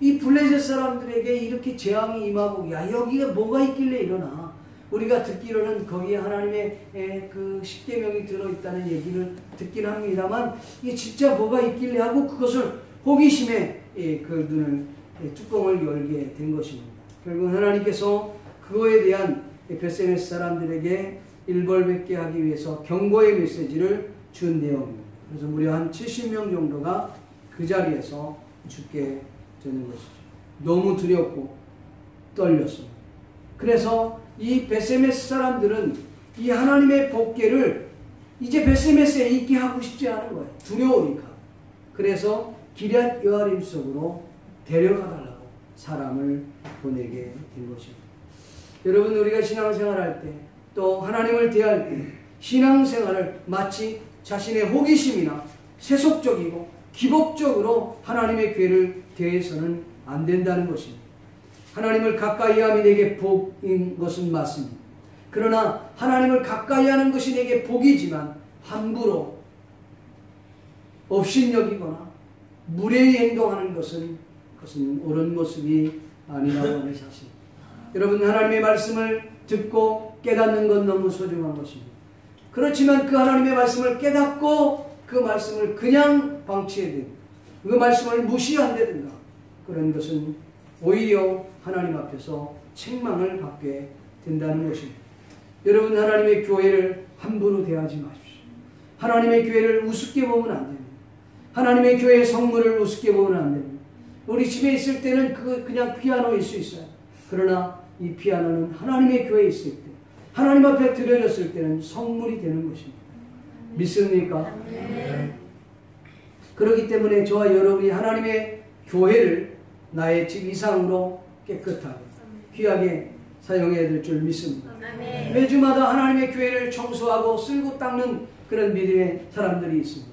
이 블레셋 사람들에게 이렇게 재앙이 임하고 야 여기가 뭐가 있길래 이러나 우리가 듣기로는 거기에 하나님의 그 십계명이 들어있다는 얘기를 듣긴 합니다만 이게 진짜 뭐가 있길래 하고 그것을 호기심에 그 눈을 뚜껑을 열게 된 것입니다. 결국 하나님께서 그거에 대한 베세메스 사람들에게 일벌백계 하기 위해서 경고의 메시지를 준 내용입니다. 그래서 무려 한 70명 정도가 그 자리에서 죽게 되는 것이죠. 너무 두렵고 떨렸습니다. 그래서 이 베세메스 사람들은 이 하나님의 법궤를 이제 베세메스에 있게 하고 싶지 않은 거예요. 두려우니까. 그래서 기럇 여아림 속으로 데려가달라고 사람을 보내게 된 것입니다. 여러분 우리가 신앙생활할 때 또 하나님을 대할 때 신앙생활을 마치 자신의 호기심이나 세속적이고 기복적으로 하나님의 궤를 대해서는 안 된다는 것입니다. 하나님을 가까이함이 내게 복인 것은 맞습니다. 그러나 하나님을 가까이하는 것이 내게 복이지만 함부로 업신여기거나 무례히 행동하는 것은 옳은 모습이 아니라고 하는 사실. 여러분 하나님의 말씀을 듣고 깨닫는 건 너무 소중한 것입니다. 그렇지만 그 하나님의 말씀을 깨닫고 그 말씀을 그냥 방치해두고 그 말씀을 무시한다든가 그런 것은 오히려 하나님 앞에서 책망을 받게 된다는 것입니다. 여러분 하나님의 교회를 함부로 대하지 마십시오. 하나님의 교회를 우습게 보면 안 됩니다. 하나님의 교회의 성물을 우습게 보면 안 됩니다. 우리 집에 있을 때는 그냥 피아노일 수 있어요. 그러나 이 피아노는 하나님의 교회에 있을 때 하나님 앞에 드려졌을 때는 성물이 되는 것입니다. 믿습니까? 네. 그렇기 때문에 저와 여러분이 하나님의 교회를 나의 집 이상으로 깨끗하게 귀하게 사용해야 될 줄 믿습니다. 매주마다 하나님의 교회를 청소하고 쓸고 닦는 그런 믿음의 사람들이 있습니다.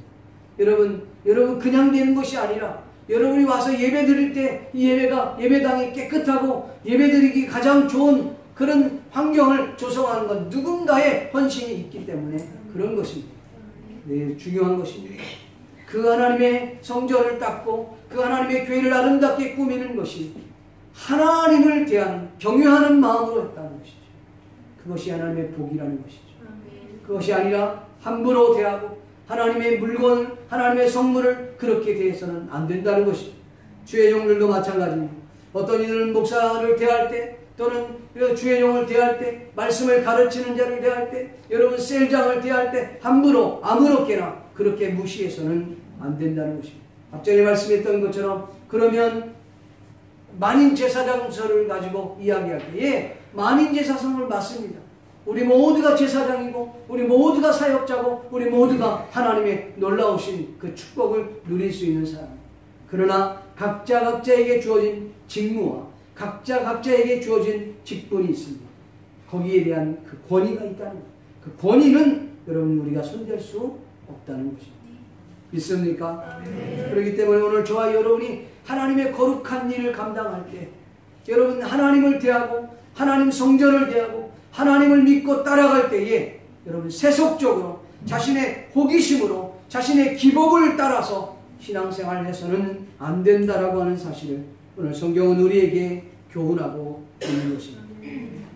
여러분 그냥 되는 것이 아니라 여러분이 와서 예배 드릴 때 이 예배가 예배당이 깨끗하고 예배 드리기 가장 좋은 그런 환경을 조성하는 건 누군가의 헌신이 있기 때문에 그런 것입니다. 네, 중요한 것입니다. 그 하나님의 성전을 닦고 그 하나님의 교회를 아름답게 꾸미는 것이 하나님을 대한 경외하는 마음으로 했다는 것이죠. 그것이 하나님의 복이라는 것이죠. 그것이 아니라 함부로 대하고 하나님의 물건을 하나님의 성물을 그렇게 대해서는 안 된다는 것이죠. 주의 종들도 마찬가지입니다. 어떤 이들은 목사를 대할 때 또는 주의 종을 대할 때 말씀을 가르치는 자를 대할 때 여러분 셀장을 대할 때 함부로 아무렇게나 그렇게 무시해서는 안 된다는 것입니다. 앞전에 말씀했던 것처럼 그러면 만인제사장서를 가지고 이야기할 때 만인제사성을 맞습니다. 우리 모두가 제사장이고 우리 모두가 사역자고 우리 모두가 하나님의 놀라우신 그 축복을 누릴 수 있는 사람. 그러나 각자에게 주어진 직무와 각자에게 주어진 직분이 있습니다. 거기에 대한 그 권위가 있다는 것. 그 권위는 여러분 우리가 손댈 수 없다는 것입니다. 믿습니까? 그렇기 때문에 오늘 저와 여러분이 하나님의 거룩한 일을 감당할 때 여러분 하나님을 대하고 하나님 성전을 대하고 하나님을 믿고 따라갈 때에 여러분 세속적으로 자신의 호기심으로 자신의 기복을 따라서 신앙생활을 해서는 안 된다라고 하는 사실을 오늘 성경은 우리에게 교훈하고 있는 것입니다.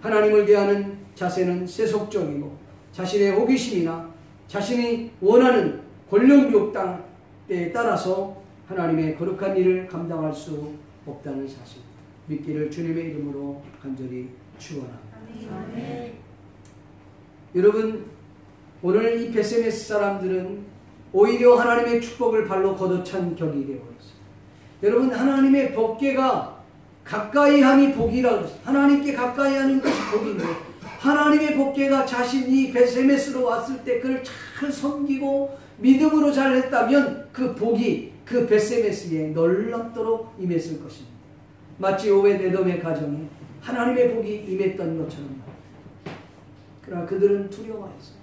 하나님을 대하는 자세는 세속적이고 자신의 호기심이나 자신이 원하는 권력 욕당에 따라서 하나님의 거룩한 일을 감당할 수 없다는 사실 믿기를 주님의 이름으로 간절히 축원합니다. 여러분 오늘 이 베세메스 사람들은 오히려 하나님의 축복을 발로 걷어찬 격이 되어버렸어요. 여러분 하나님의 법궤가 가까이 함이 복이라고 했어요. 하나님께 가까이 하는 것이 복인데 하나님의 법궤가 자신이 베세메스로 왔을 때 그를 잘 섬기고 믿음으로 잘 했다면 그 복이 그 베세메스에 놀랍도록 임했을 것입니다. 마치 오벳에돔의 가정에 하나님의 복이 임했던 것처럼. 그러나 그들은 두려워했어요.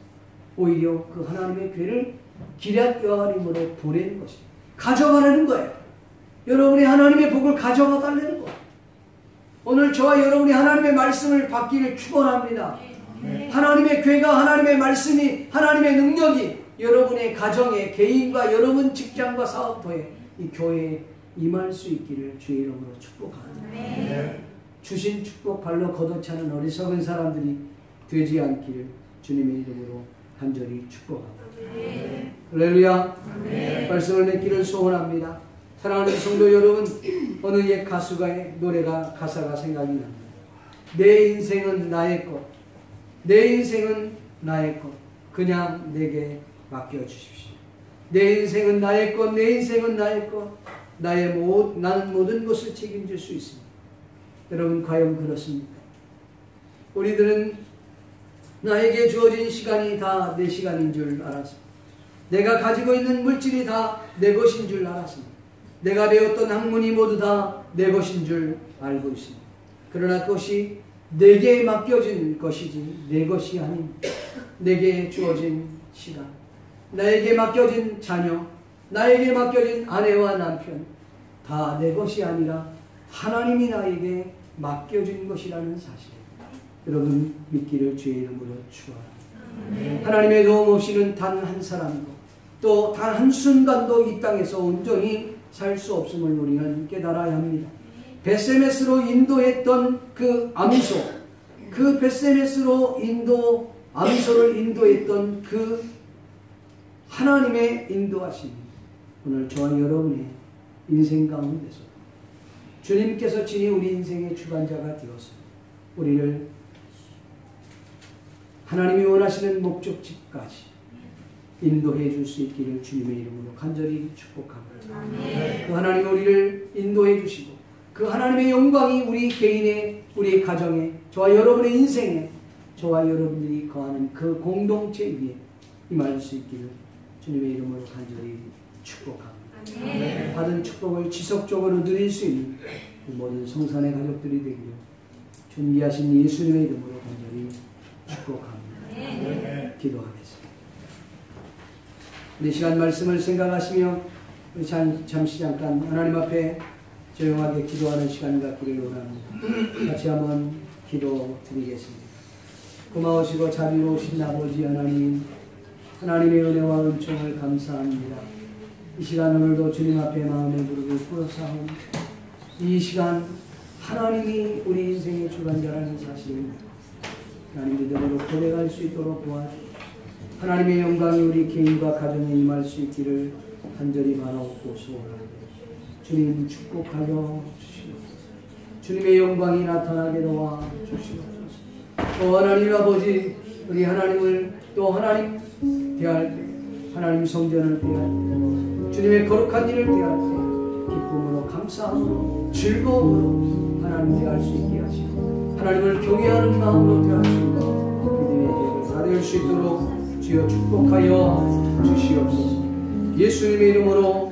오히려 그 하나님의 궤를 기럇 여아림으로 보내는 것입니다. 가져가라는 거예요. 여러분이 하나님의 복을 가져가 달라는 거예요. 오늘 저와 여러분이 하나님의 말씀을 받기를 축원합니다. 하나님의 궤가 하나님의 말씀이 하나님의 능력이 여러분의 가정에 개인과 여러분 직장과 사업터에 이 교회에 임할 수 있기를 주의 이름으로 축복합니다. 주신 축복 발로 걷어차는 어리석은 사람들이 되지 않기를 주님의 이름으로 간절히 축복합니다. 할렐루야. 말씀을 맺기를 소원합니다. 사랑하는 성도 여러분, 어느 옛 가수가의 노래가 가사가 생각이 납니다. 내 인생은 나의 것, 내 인생은 나의 것, 그냥 내게 맡겨주십시오. 내 인생은 나의 것, 내 인생은 나의 것, 나는 모든 것을 책임질 수 있습니다. 여러분 과연 그렇습니까? 우리들은 나에게 주어진 시간이 다 내 시간인 줄 알았습니다. 내가 가지고 있는 물질이 다 내 것인 줄 알았습니다. 내가 배웠던 학문이 모두 다 내 것인 줄 알고 있습니다. 그러나 그것이 내게 맡겨진 것이지 내 것이 아닌 내게 주어진 시간, 나에게 맡겨진 자녀, 나에게 맡겨진 아내와 남편 다 내 것이 아니라 하나님이 나에게 맡겨진 것이라는 사실 여러분 믿기를 주의 이름으로 축원합니다. 하나님의 도움 없이는 단 한 사람도 또 단 한순간도 이 땅에서 온전히 살 수 없음을 우리는 깨달아야 합니다. 베세메스로 인도했던 그 암소, 그 베세메스로 암소를 인도했던 그 하나님의 인도하심이 오늘 저와 여러분의 인생 가운데서 주님께서 친히 우리 인생의 주관자가 되어서 우리를 하나님이 원하시는 목적지까지 인도해 줄 수 있기를 주님의 이름으로 간절히 축복합니다. 그 하나님이 우리를 인도해 주시고 그 하나님의 영광이 우리 개인의 우리 가정에 저와 여러분의 인생에 저와 여러분들이 거하는 그 공동체 위에 임할 수 있기를 주님의 이름으로 간절히 축복합니다. 받은 축복을 지속적으로 누릴 수 있는 모든 성산의 가족들이 되기를 존귀하신 예수님의 이름으로 간절히 축복합니다. 기도하겠습니다. 이 시간 말씀을 생각하시며 우리 잠시 잠깐 하나님 앞에 조용하게 기도하는 시간 갖기를 원합니다. 같이 한번 기도 드리겠습니다. 고마우시고 자비로우신 아버지 하나님, 하나님의 은혜와 은총을 감사합니다. 이 시간 오늘도 주님 앞에 마음의 무릎을 꿇어사온 이 시간 하나님이 우리 인생의 주관자라는 사실을 하나님 믿음으로 고백할 수 있도록 도와주시고 하나님의 영광이 우리 개인과 가정에 임할 수 있기를 간절히 바라옵고 소원합니다. 주님 축복하여 주시옵소서. 주님의 영광이 나타나게 도와 주시옵소서. 또 하나님 아버지 우리 하나님을 또 하나님 대할 때 하나님 성전을 대할 때 주님의 거룩한 일을 대할 때 기쁨으로 감사함으로 즐거움으로 하나님 대할 수 있게 하시고 하나님을 경외하는 마음으로 대할 수 있는 믿음의 그럴 수 있도록 주여 축복하여 주시옵소서. 예수님의 이름으로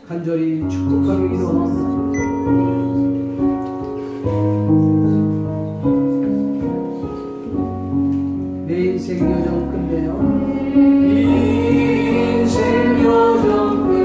간절히 축복하며 기도합니다. 내 인생 여정 끝내요. 인생 여정 끝내요.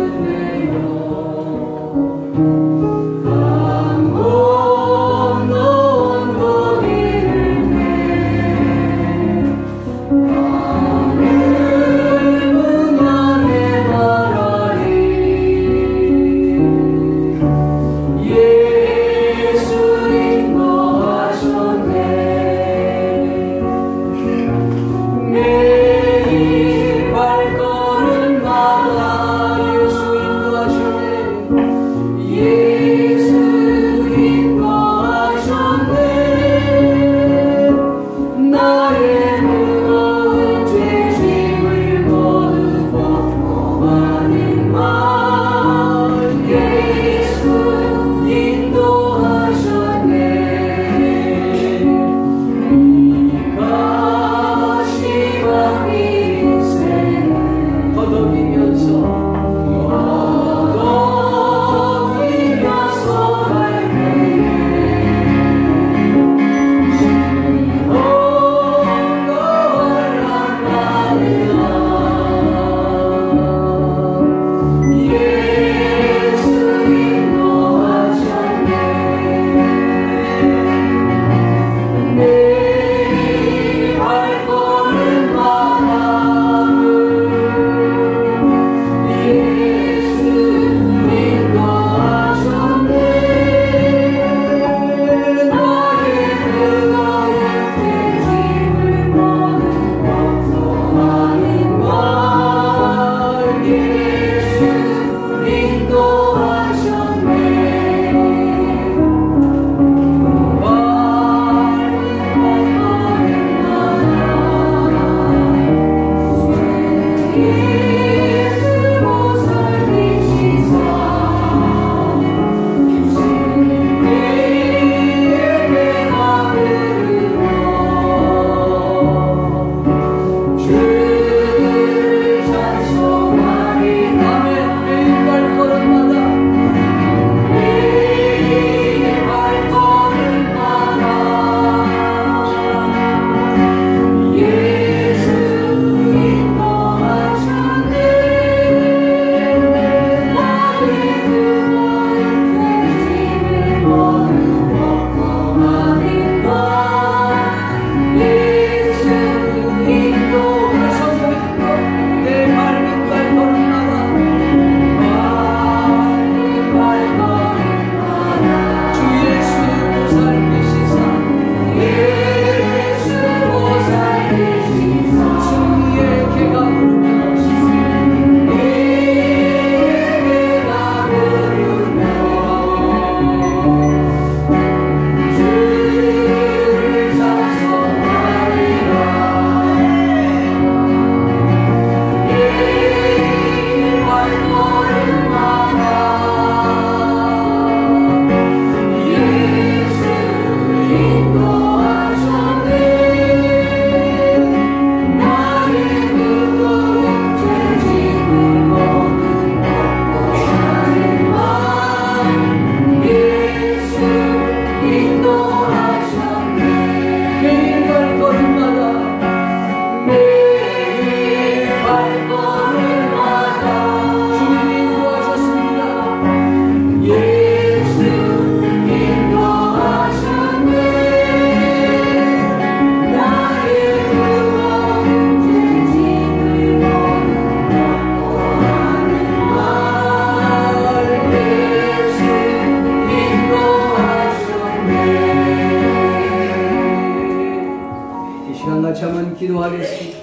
기도하겠습니다.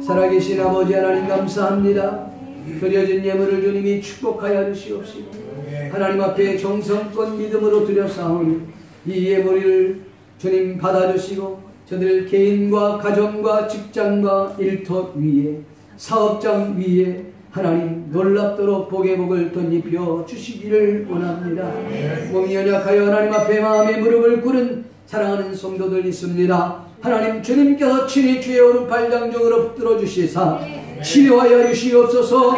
살아계신 아버지 하나님 감사합니다. 드려진 예물을 주님이 축복하여 주시옵시고 하나님 앞에 정성껏 믿음으로 드려사오니 이 예물을 주님 받아주시고 저들 개인과 가정과 직장과 일터 위에 사업장 위에 하나님 놀랍도록 복의 복을 덧입혀 주시기를 원합니다. 몸이 연약하여 하나님 앞에 마음의 무릎을 꿇은 사랑하는 성도들 있습니다. 하나님 주님께서 친히 주의 오른팔 장정으로 붙들어 주시사 치료하여 주시옵소서,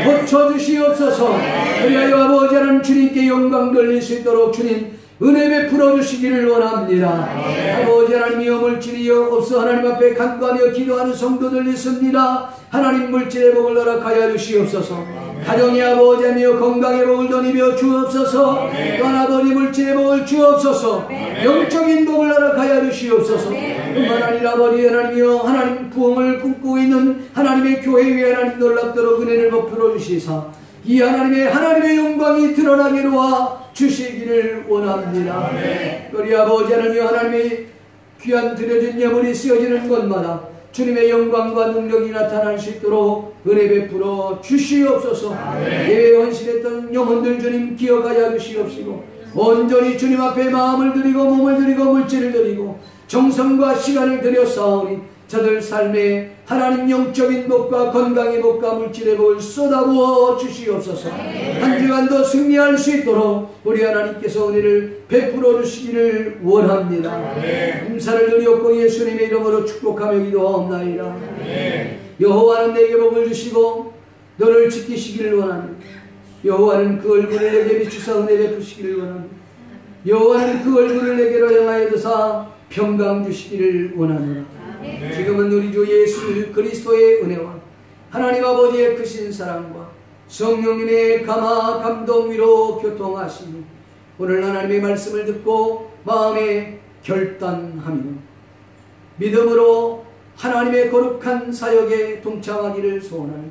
고쳐주시옵소서. 그리하여 아버지 하나님 주님께 영광 돌릴 수 있도록 주님 은혜 베풀어 주시기를 원합니다. 아버지 하나님 물질이 없어 하나님 앞에 간구하며 기도하는 성도들 있습니다. 하나님 물질의 복을 허락하여 주시옵소서. 가정의 아버지 하며 건강의 복을 더니며 주옵소서. 또한 아버지 물질의 복을 주옵소서. 영적인 복을 허락하여 주시옵소서. 뿐만 아니라 아버지 하나님이여 하나님 부흥을 꿈꾸고 있는 하나님의 교회 위에 하나님 놀랍도록 은혜를 베풀어 주시사 이 하나님의 영광이 드러나게 도와 주시기를 원합니다. 우리 아버지 하나님이여 하나님의 귀한 드려진 예물이 쓰여지는 곳마다 주님의 영광과 능력이 나타날 수 있도록 은혜 베풀어 주시옵소서. 예외 헌신했던 영혼들 주님 기억하여 주시옵시고 온전히 주님 앞에 마음을 드리고 몸을 드리고 물질을 드리고 정성과 시간을 들여 싸우니 저들 삶에 하나님 영적인 복과 건강의 복과 물질의 복을 쏟아부어 주시옵소서. 한 주간도 승리할 수 있도록 우리 하나님께서 은혜를 베풀어 주시기를 원합니다. 감사를 드리옵고 예수님의 이름으로 축복하며 기도하옵나이다. 여호와는 내게 복을 주시고 너를 지키시기를 원합니다. 여호와는 그 얼굴을 내게 비추사 은혜 베푸시기를 원합니다. 여호와는 그 얼굴을 내게로 향하여 드사 평강 주시기를 원합니다. 지금은 우리 주 예수 그리스도의 은혜와 하나님 아버지의 크신 사랑과 성령님의 감화 감동 위로 교통하시니 오늘 하나님의 말씀을 듣고 마음에 결단하며 믿음으로 하나님의 거룩한 사역에 동참하기를 소원하는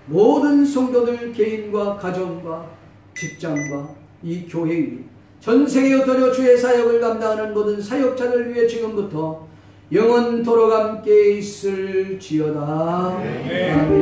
모든 성도들 개인과 가정과 직장과 이 교회 위 전 세계에 흩어져 주의 사역을 감당하는 모든 사역자들 위해 지금부터 영원토록 함께 있을지어다. 아멘.